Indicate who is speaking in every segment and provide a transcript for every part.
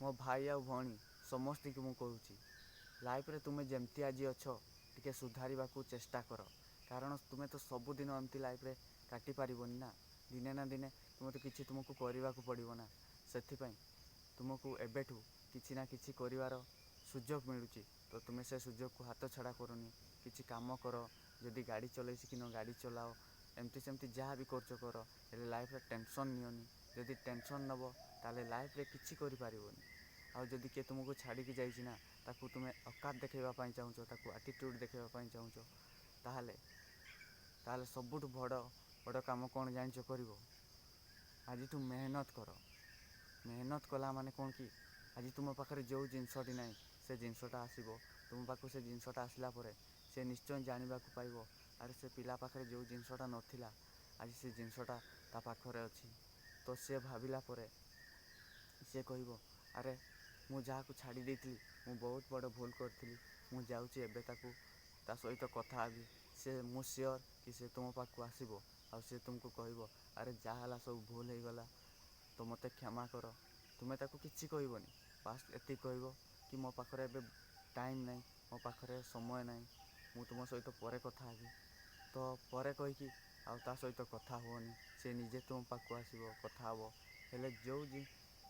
Speaker 1: मो भाई आ भौणी समस्त की मुझे कहूँ लाइफ रे तुम्हें जमती आज अच्छ टे सुधार को चेष्टा कर कारण तुम्हें तो सबुदिन एमती लाइफ रे काटि पारबनी ना दिने ना दिने तुम्हें तो किसी तुमको करने को पड़ो ना से तुमको एबेठू किसी ना किसी कर सुजोग मिलूँ तो तुम्हें से सुजोग को हाथ छड़ा करनी किसी काम कर जदि गाड़ी चल शिखिन गाड़ी चलाओ एमती सेमती जहाँ भी कर हेले लाइफ रे टेंशन नियोनी जदि टेंशन नब ताले लाइफ रे किसी करिपारिबोनी आउ जदि किए तुमको छाड़ी की जाइछि ना ताकू तुम्हें औकात देखैबा चाहूँ ताकू आटिट्यूड देखैबा चाहूँ ताहले ताहले सबुठु बड़ बड़ काम कौन जानिछ करिवो आज तू मेहनत कर मेहनत कला माने कौन कि आज तुम पाखे जो जिनसटी ना से जिनसटा आसो तुम पाक से जिनसटा आसला से निश्चय जानवा पाइब अरे से पिला पाखे जो जिनसटा नाला आज से जिनसटा ता पाखरे अच्छी तो सी भाविला सी कह अरे मु जहाँ को छाड़ी देती मु बहुत बड़ भूल करी मु जाऊँगी एवं ता सहित कथा भी से मु सियोर कि से तुम पाक आसो आ तुमको कह अरे जहाँ सब भूल हो गला तो मत क्षमा कर तुम्हें ताको किसी कहबनी बास एति कह कि मो पाखरे एबे टाइम नहीं मो पाखरे समय नहीं मु तुम सहित पर कथा हेबी तो पर कहीकि आ ता सहित कथा हुओनी से निजे तुम पाक आसो कथा हे हेले जो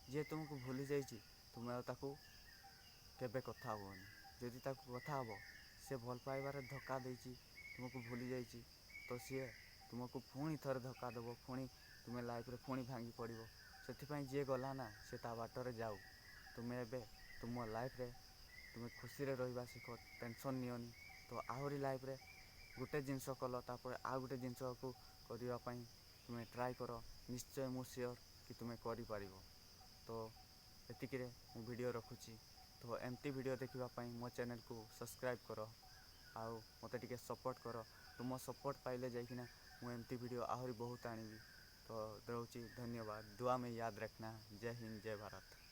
Speaker 1: जी तुमको भूली जाइए तुम्हें ताको केबे कथा हुओनी जदि ताको कथा हे से भल पाइबार धोखा देती तुमको भूली जाइए तो सी तुमको पुणी थरे धोखा देव पुणी तुम्हें लाइफ रे पुणी भांगी पड़ो से जी गला ना से ता बाटर जाऊ तुम्हें एबे तुम लाइफ रे तुम्हें खुशी रे रहिबा शिख टेंशन नियोनी तो आहरी लाइफ रे गोटे जिनस कल तापर आ गोटे जिनस को करने तुम्हें ट्राए कर निश्चय मु सियोर कि तुम्हें कर तो एतिक मु वीडियो रखुची तो एमती वीडियो देखापी मो चैनल को सब्सक्राइब कर आउ मत टे सपोर्ट कर तुम सपोर्ट पाइले जाइकिना मु एमती वीडियो आहरी बहुत आनिबी तो रोची धन्यवाद दुआ में याद रखना जय हिंद जय भारत।